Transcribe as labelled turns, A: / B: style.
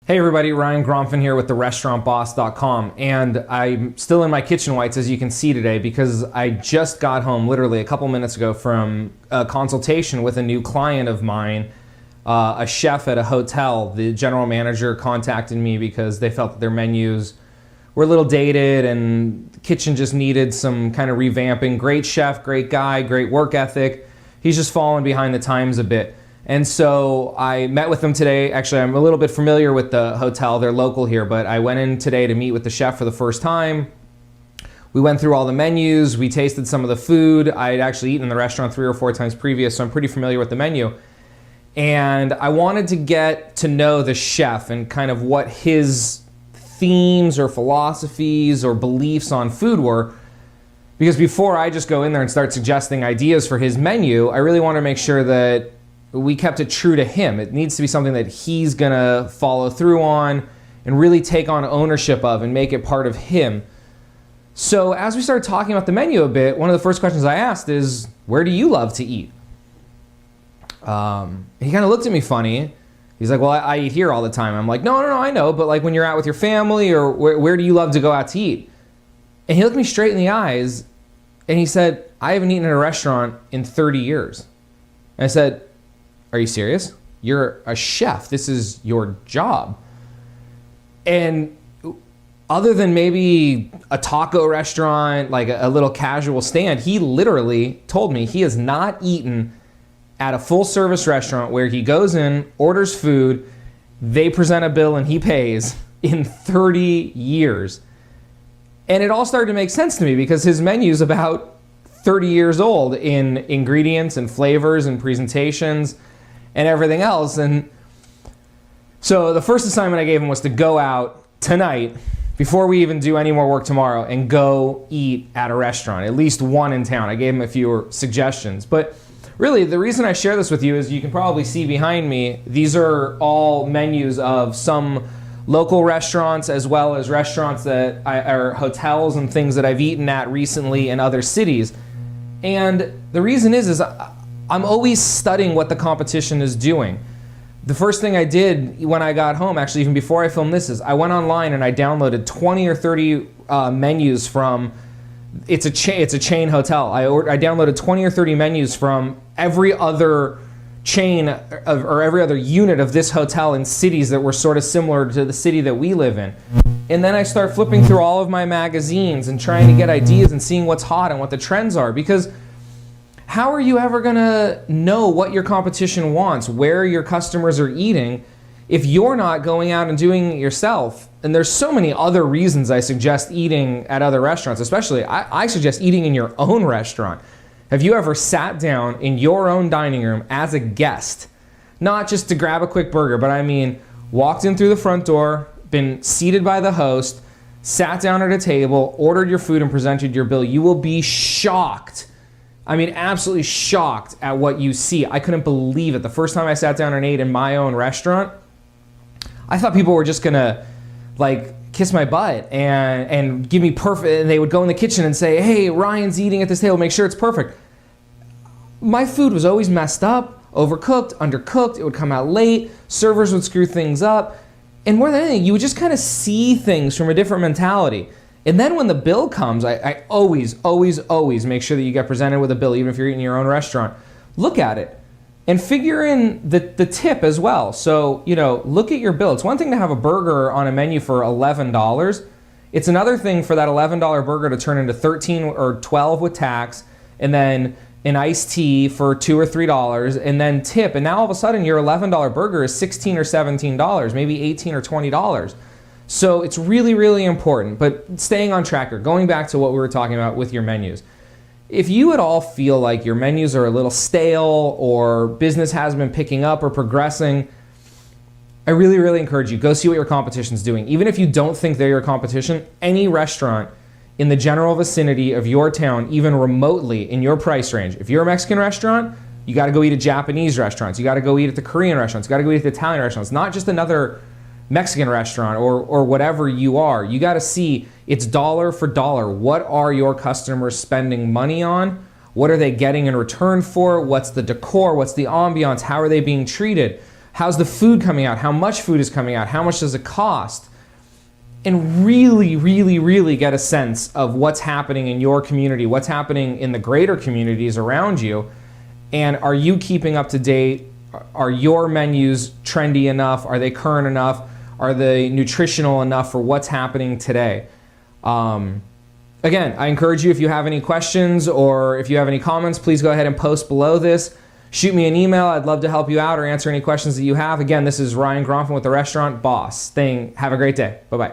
A: Hey everybody, Ryan Gromfin here with the restaurantboss.com, and I'm still in my kitchen whites as you can see today because I just got home literally a couple minutes ago from a consultation with a new client of mine, a chef at a hotel. The general manager contacted me because they felt that their menus were a little dated and the kitchen just needed some kind of revamping. Great chef, great guy, great work ethic. He's just fallen behind the times a bit. And so I met with them today. Actually, I'm a little bit familiar with the hotel. They're local here, but I went in today to meet with the chef for the first time. We went through all the menus. We tasted some of the food. I had actually eaten in the restaurant 3 or 4 times previous, so I'm pretty familiar with the menu. And I wanted to get to know the chef and kind of what his themes or philosophies or beliefs on food were. Because before I just go in there and start suggesting ideas for his menu, I really want to make sure that we kept it true to him. It needs to be something that he's gonna follow through on and really take on ownership of and make it part of him. So as we started talking about the menu a bit, one of the first questions I asked is, where do you love to eat? He kind of looked at me funny. He's like, well, I eat here all the time. I'm like, no, I know, but like when you're out with your family or where do you love to go out to eat? And he looked me straight in the eyes and he said, I haven't eaten in a restaurant in 30 years. And I said, are you serious? You're a chef. This is your job. And other than maybe a taco restaurant, like a little casual stand, he literally told me he has not eaten at a full service restaurant where he goes in, orders food, they present a bill and he pays in 30 years. And it all started to make sense to me because his menu is about 30 years old in ingredients and flavors and presentations and everything else. And so the first assignment I gave him was to go out tonight before we even do any more work tomorrow and go eat at a restaurant, at least one in town. I gave him a few suggestions. But really, the reason I share this with you is you can probably see behind me, these are all menus of some local restaurants as well as restaurants that are hotels and things that I've eaten at recently in other cities. And the reason is I'm always studying what the competition is doing. The first thing I did when I got home, actually even before I filmed this, is I went online and I downloaded 20 or 30 menus from, it's a chain hotel. I downloaded 20 or 30 menus from every other chain or every other unit of this hotel in cities that were sort of similar to the city that we live in. And then I start flipping through all of my magazines and trying to get ideas and seeing what's hot and what the trends are, because how are you ever gonna know what your competition wants, where your customers are eating, if you're not going out and doing it yourself? And there's so many other reasons I suggest eating at other restaurants, especially I suggest eating in your own restaurant. Have you ever sat down in your own dining room as a guest, not just to grab a quick burger, but I mean, walked in through the front door, been seated by the host, sat down at a table, ordered your food and presented your bill? You will be shocked. I mean, absolutely shocked at what you see. I couldn't believe it. The first time I sat down and ate in my own restaurant, I thought people were just gonna like kiss my butt and give me perfect, and they would go in the kitchen and say, hey, Ryan's eating at this table, make sure it's perfect. My food was always messed up, overcooked, undercooked, it would come out late, servers would screw things up, and more than anything, you would just kind of see things from a different mentality. And then when the bill comes, I always make sure that you get presented with a bill, even if you're eating in your own restaurant. Look at it and figure in the tip as well. So, look at your bill. It's one thing to have a burger on a menu for $11. It's another thing for that $11 burger to turn into $13 or $12 with tax, and then an iced tea for $2 or $3, and then tip. And now all of a sudden your $11 burger is $16 or $17, maybe $18 or $20. So it's really, really important. But staying on track here, going back to what we were talking about with your menus. If you at all feel like your menus are a little stale or business hasn't been picking up or progressing, I really, really encourage you, go see what your competition's doing. Even if you don't think they're your competition, any restaurant in the general vicinity of your town, even remotely in your price range. If you're a Mexican restaurant, you gotta go eat at Japanese restaurants. You gotta go eat at the Korean restaurants. You gotta go eat at the Italian restaurants. Not just another Mexican restaurant or whatever you are. You got to see it's dollar for dollar. What are your customers spending money on? What are they getting in return for? What's the decor? What's the ambiance? How are they being treated? How's the food coming out? How much food is coming out? How much does it cost? And really, really, really get a sense of what's happening in your community, what's happening in the greater communities around you, and are you keeping up to date? Are your menus trendy enough? Are they current enough? Are they nutritional enough for what's happening today? Again, I encourage you, if you have any questions or if you have any comments, please go ahead and post below this. Shoot me an email. I'd love to help you out or answer any questions that you have. Again, this is Ryan Gromfin with the Restaurant Boss. Have a great day. Bye-bye.